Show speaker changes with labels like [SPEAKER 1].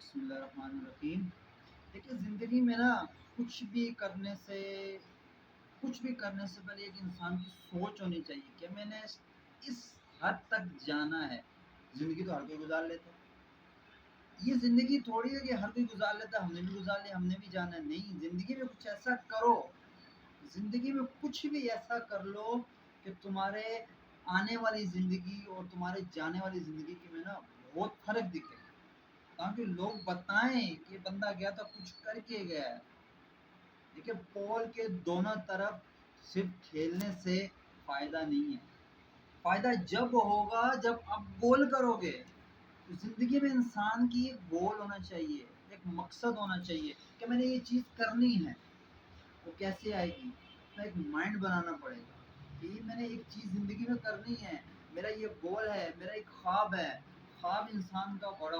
[SPEAKER 1] بسم اللہ الرحمن الرحیم. دیکھیے زندگی میں نا کچھ بھی کرنے سے کچھ بھی کرنے سے پہلے ایک انسان کی سوچ ہونی چاہیے کہ میں نے اس حد تک جانا ہے. زندگی تو ہر کوئی گزار لیتا ہے. یہ زندگی تھوڑی ہے کہ ہر کوئی گزار لیتا ہے، ہم نے بھی گزار لیا، ہم نے بھی جانا ہے. نہیں، زندگی میں کچھ ایسا کرو، زندگی میں کچھ بھی ایسا کر لو کہ تمہارے آنے والی زندگی اور تمہارے جانے والی زندگی کی میں نا بہت فرق دکھے، تاکہ لوگ بتائیں کہ بندہ گیا تو کچھ کر کے گیا ہے. دیکھیے پول کے دونوں طرف صرف کھیلنے سے فائدہ نہیں ہے. فائدہ جب ہوگا جب آپ گول کرو گے. تو زندگی میں انسان کی ایک گول ہونا چاہیے، ایک مقصد ہونا چاہیے کہ میں نے یہ چیز کرنی ہے. وہ کیسے آئے گی؟ اپنا ایک مائنڈ بنانا پڑے گا کہ میں نے ایک چیز زندگی میں کرنی ہے، میرا یہ گول ہے، میرا ایک خواب ہے. خواب انسان کا بڑا